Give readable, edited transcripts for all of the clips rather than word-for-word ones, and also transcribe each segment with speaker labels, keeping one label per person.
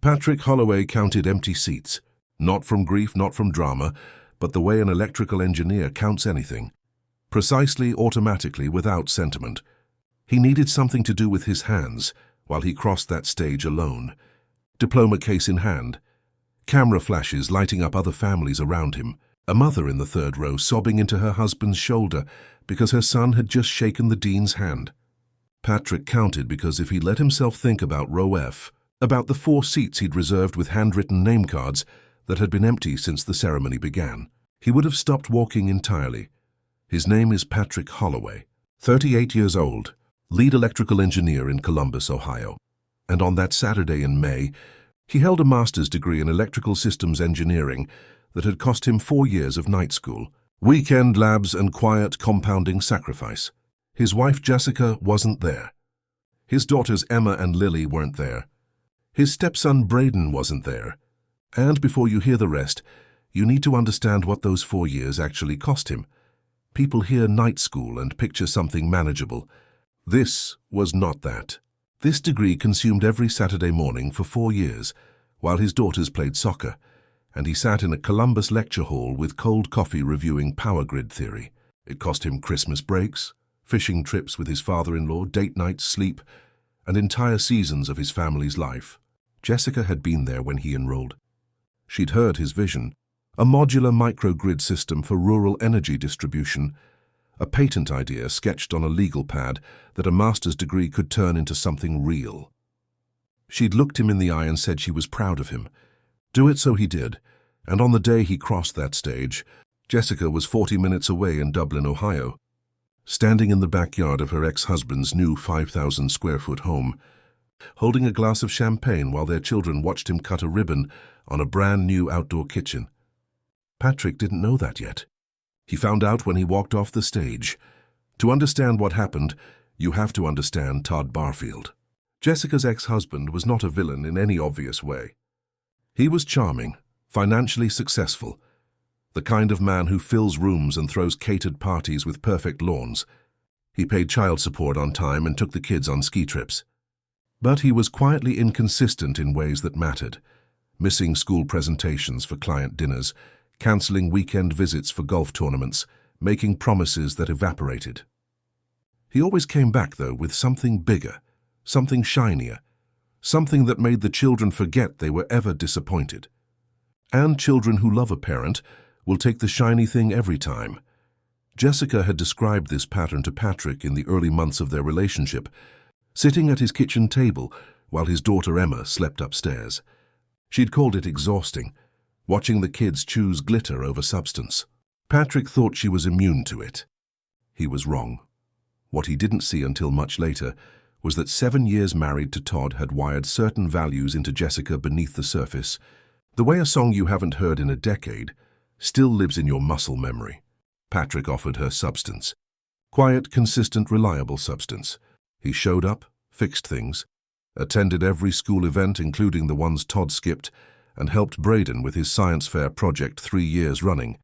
Speaker 1: Patrick Holloway counted empty seats, not from grief, not from drama, but the way an electrical engineer counts anything. Precisely, automatically, without sentiment. He needed something to do with his hands while he crossed that stage alone. Diploma case in hand. Camera flashes lighting up other families around him. A mother in the third row sobbing into her husband's shoulder because her son had just shaken the dean's hand. Patrick counted because if he let himself think about row F, about the 4 seats he'd reserved with handwritten name cards that had been empty since the ceremony began, he would have stopped walking entirely. His name is Patrick Holloway, 38 years old, lead electrical engineer in Columbus, Ohio. And on that Saturday in May, he held a master's degree in electrical systems engineering that had cost him 4 years of night school, weekend labs and quiet compounding sacrifice. His wife Jessica wasn't there. His daughters Emma and Lily weren't there. His stepson Braden wasn't there. And before you hear the rest, you need to understand what those 4 years actually cost him. People hear night school and picture something manageable. This was not that. This degree consumed every Saturday morning for 4 years, while his daughters played soccer, and he sat in a Columbus lecture hall with cold coffee reviewing power grid theory. It cost him Christmas breaks, fishing trips with his father-in-law, date nights, sleep, and entire seasons of his family's life. Jessica had been there when he enrolled. She'd heard his vision, a modular microgrid system for rural energy distribution, a patent idea sketched on a legal pad that a master's degree could turn into something real. She'd looked him in the eye and said she was proud of him. Do it so he did, and on the day he crossed that stage, Jessica was 40 minutes away in Dublin, Ohio, standing in the backyard of her ex-husband's new 5,000-square-foot home, holding a glass of champagne while their children watched him cut a ribbon on a brand-new outdoor kitchen. Patrick didn't know that yet. He found out when he walked off the stage. To understand what happened, you have to understand Todd Barfield. Jessica's ex-husband was not a villain in any obvious way. He was charming, financially successful, the kind of man who fills rooms and throws catered parties with perfect lawns. He paid child support on time and took the kids on ski trips. But he was quietly inconsistent in ways that mattered, missing school presentations for client dinners, cancelling weekend visits for golf tournaments, making promises that evaporated. He always came back, though, with something bigger, something shinier, something that made the children forget they were ever disappointed. And children who love a parent will take the shiny thing every time. Jessica had described this pattern to Patrick in the early months of their relationship, sitting at his kitchen table while his daughter Emma slept upstairs. She'd called it exhausting, watching the kids choose glitter over substance. Patrick thought she was immune to it. He was wrong. What he didn't see until much later was that 7 years married to Todd had wired certain values into Jessica beneath the surface. The way a song you haven't heard in a decade still lives in your muscle memory. Patrick offered her substance. Quiet, consistent, reliable substance. He showed up, fixed things, attended every school event including the ones Todd skipped, and helped Braden with his science fair project 3 years running.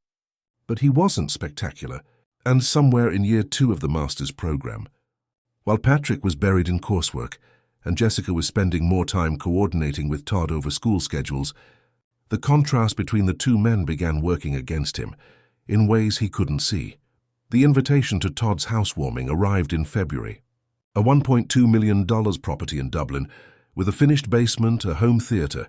Speaker 1: But he wasn't spectacular, and somewhere in year 2 of the master's program, while Patrick was buried in coursework and Jessica was spending more time coordinating with Todd over school schedules, the contrast between the two men began working against him in ways he couldn't see. The invitation to Todd's housewarming arrived in February. A $1.2 million property in Dublin with a finished basement, a home theatre,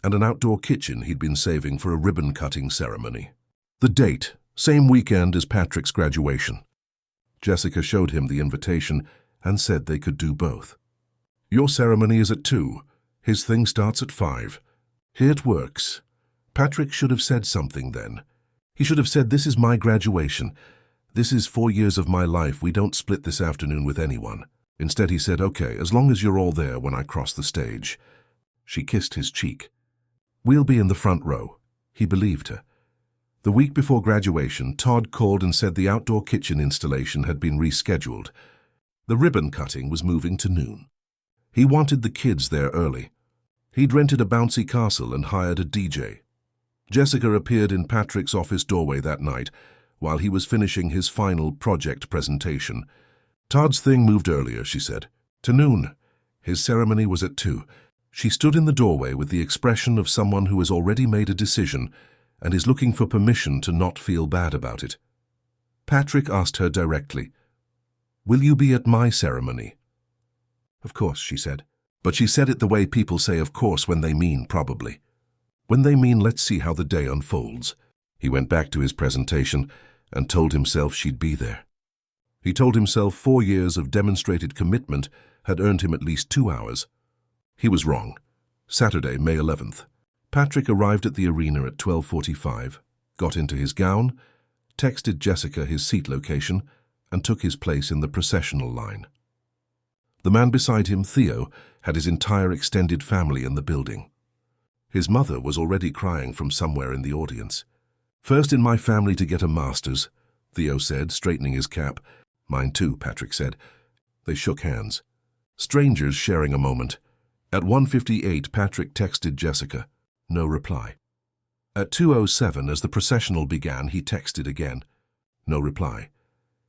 Speaker 1: and an outdoor kitchen he'd been saving for a ribbon-cutting ceremony. The date, same weekend as Patrick's graduation. Jessica showed him the invitation and said they could do both. Your ceremony is at 2. His thing starts at 5. Here it works. Patrick should have said something then. He should have said, this is my graduation. This is 4 years of my life. We don't split this afternoon with anyone. Instead, he said, okay, as long as you're all there when I cross the stage. She kissed his cheek. We'll be in the front row. He believed her. The week before graduation, Todd called and said the outdoor kitchen installation had been rescheduled. The ribbon cutting was moving to noon. He wanted the kids there early. He'd rented a bouncy castle and hired a DJ. Jessica appeared in Patrick's office doorway that night while he was finishing his final project presentation. Todd's thing moved earlier, she said, to noon. His ceremony was at 2. She stood in the doorway with the expression of someone who has already made a decision and is looking for permission to not feel bad about it. Patrick asked her directly, "Will you be at my ceremony?" "Of course," she said. But she said it the way people say of course when they mean probably. When they mean let's see how the day unfolds. He went back to his presentation and told himself she'd be there. He told himself 4 years of demonstrated commitment had earned him at least 2 hours. He was wrong. Saturday, May 11th. Patrick arrived at the arena at 12:45, got into his gown, texted Jessica his seat location, and took his place in the processional line. The man beside him, Theo, had his entire extended family in the building. His mother was already crying from somewhere in the audience. "First in my family to get a master's," Theo said, straightening his cap. "Mine too," Patrick said. They shook hands. Strangers sharing a moment. At 1:58, Patrick texted Jessica. No reply. At 2:07, as the processional began, he texted again. No reply.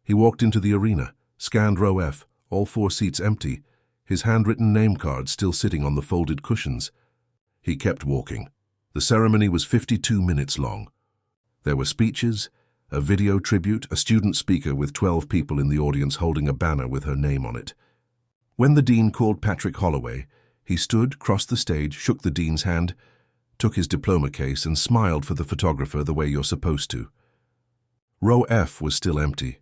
Speaker 1: He walked into the arena, scanned row F, all 4 seats empty, his handwritten name card still sitting on the folded cushions. He kept walking. The ceremony was 52 minutes long. There were speeches, a video tribute, a student speaker with 12 people in the audience holding a banner with her name on it. When the dean called Patrick Holloway, he stood, crossed the stage, shook the dean's hand, took his diploma case and smiled for the photographer the way you're supposed to. Row F was still empty.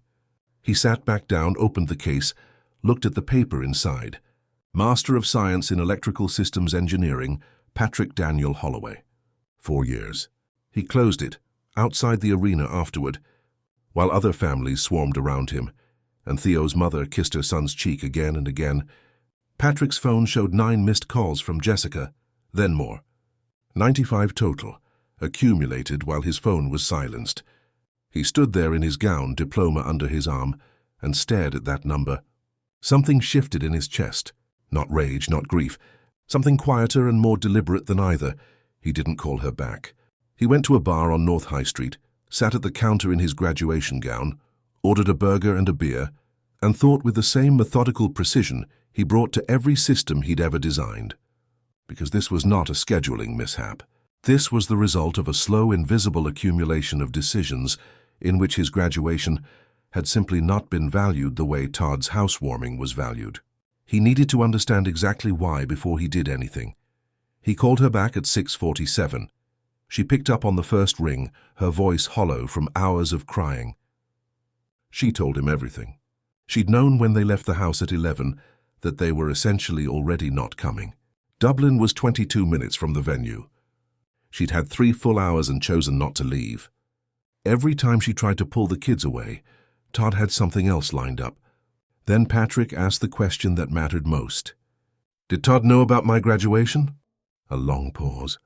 Speaker 1: He sat back down, opened the case, looked at the paper inside. Master of Science in Electrical Systems Engineering, Patrick Daniel Holloway. 4 years. He closed it, outside the arena afterward, while other families swarmed around him, and Theo's mother kissed her son's cheek again and again. Patrick's phone showed 9 missed calls from Jessica, then more. 95 total, accumulated while his phone was silenced. He stood there in his gown, diploma under his arm, and stared at that number. Something shifted in his chest. Not rage, not grief. Something quieter and more deliberate than either. He didn't call her back. He went to a bar on North High Street, sat at the counter in his graduation gown, ordered a burger and a beer, and thought with the same methodical precision he brought to every system he'd ever designed. Because this was not a scheduling mishap. This was the result of a slow, invisible accumulation of decisions in which his graduation had simply not been valued the way Todd's housewarming was valued. He needed to understand exactly why before he did anything. He called her back at 6:47. She picked up on the first ring, her voice hollow from hours of crying. She told him everything. She'd known when they left the house at 11 that they were essentially already not coming. Dublin was 22 minutes from the venue. She'd had 3 full hours and chosen not to leave. Every time she tried to pull the kids away, Todd had something else lined up. Then Patrick asked the question that mattered most. "Did Todd know about my graduation?" A long pause.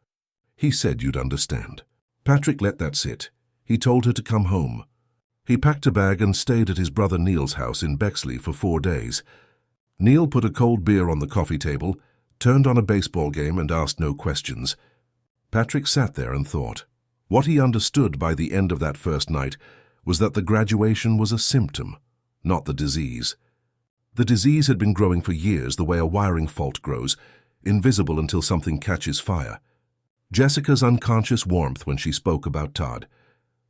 Speaker 1: "He said you'd understand." Patrick let that sit. He told her to come home. He packed a bag and stayed at his brother Neil's house in Bexley for 4 days. Neil put a cold beer on the coffee table, turned on a baseball game and asked no questions. Patrick sat there and thought. What he understood by the end of that first night was that the graduation was a symptom, not the disease. The disease had been growing for years the way a wiring fault grows, invisible until something catches fire. Jessica's unconscious warmth when she spoke about Todd,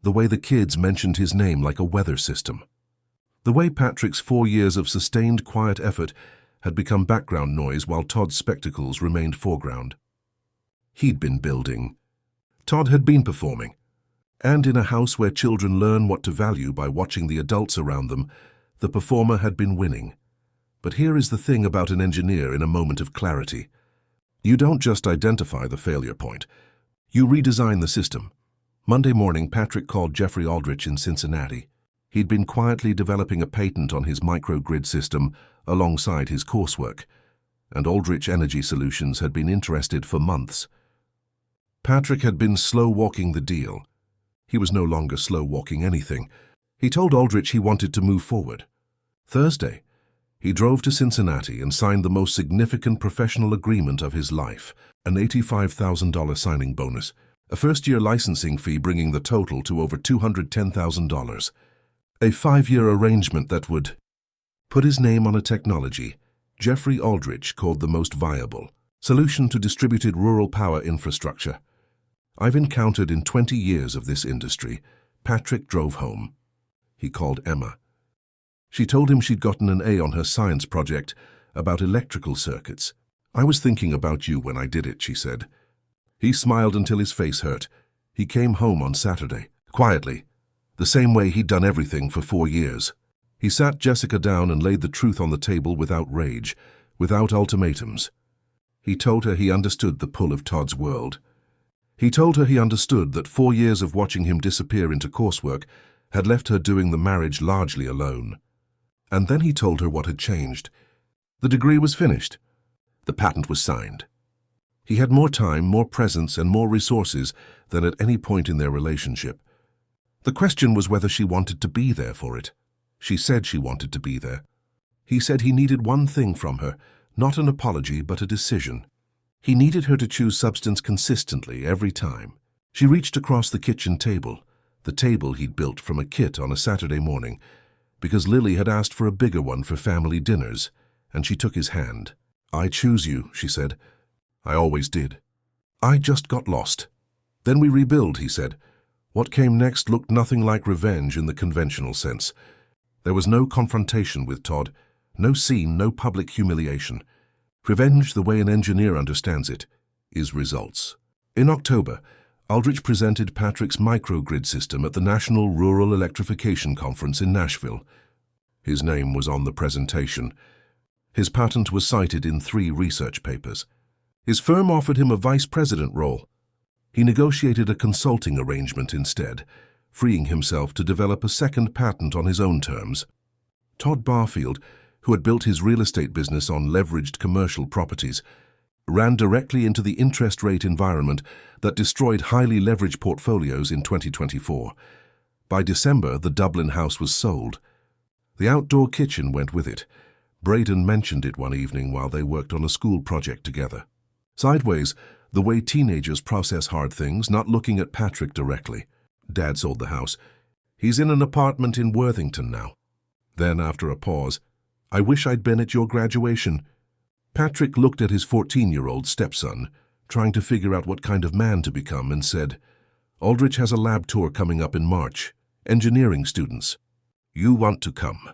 Speaker 1: the way the kids mentioned his name like a weather system. The way Patrick's 4 years of sustained quiet effort had become background noise while Todd's spectacles remained foreground. He'd been building. Todd had been performing. And in a house where children learn what to value by watching the adults around them, the performer had been winning. But here is the thing about an engineer in a moment of clarity. You don't just identify the failure point. You redesign the system. Monday morning, Patrick called Jeffrey Aldrich in Cincinnati. He'd been quietly developing a patent on his microgrid system alongside his coursework, and Aldrich Energy Solutions had been interested for months. Patrick had been slow-walking the deal. He was no longer slow-walking anything. He told Aldrich he wanted to move forward. Thursday, he drove to Cincinnati and signed the most significant professional agreement of his life, an $85,000 signing bonus, a first-year licensing fee bringing the total to over $210,000, a 5-year arrangement that would put his name on a technology Jeffrey Aldrich called the most viable, Solution to distributed rural power infrastructure. I've encountered in 20 years of this industry. Patrick drove home. He called Emma. She told him she'd gotten an A on her science project about electrical circuits. I was thinking about you when I did it, she said. He smiled until his face hurt. He came home on Saturday, quietly, the same way he'd done everything for 4 years. He sat Jessica down and laid the truth on the table without rage, without ultimatums. He told her he understood the pull of Todd's world. He told her he understood that 4 years of watching him disappear into coursework had left her doing the marriage largely alone. And then he told her what had changed. The degree was finished. The patent was signed. He had more time, more presence, and more resources than at any point in their relationship. The question was whether she wanted to be there for it. She said she wanted to be there. He said he needed one thing from her, not an apology, but a decision. He needed her to choose substance consistently every time. She reached across the kitchen table, the table he'd built from a kit on a Saturday morning, because Lily had asked for a bigger one for family dinners, and she took his hand. "I choose you," she said. "I always did. I just got lost. Then we rebuild," he said. What came next looked nothing like revenge in the conventional sense. There was no confrontation with Todd, no scene, no public humiliation. Revenge, the way an engineer understands it, is results. In October, Aldrich presented Patrick's microgrid system at the National Rural Electrification Conference in Nashville. His name was on the presentation. His patent was cited in 3 research papers. His firm offered him a vice president role. He negotiated a consulting arrangement instead, freeing himself to develop a second patent on his own terms. Todd Barfield, who had built his real estate business on leveraged commercial properties, ran directly into the interest rate environment that destroyed highly leveraged portfolios in 2024. By December, the Dublin house was sold. The outdoor kitchen went with it. Braden mentioned it one evening while they worked on a school project together. Sideways, the way teenagers process hard things, not looking at Patrick directly. Dad sold the house. He's in an apartment in Worthington now. Then, after a pause, "I wish I'd been at your graduation." Patrick looked at his 14-year-old stepson, trying to figure out what kind of man to become, and said, "Aldrich has a lab tour coming up in March. Engineering students. You want to come?"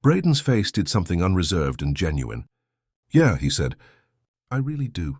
Speaker 1: Braden's face did something unreserved and genuine. "Yeah," he said. "I really do."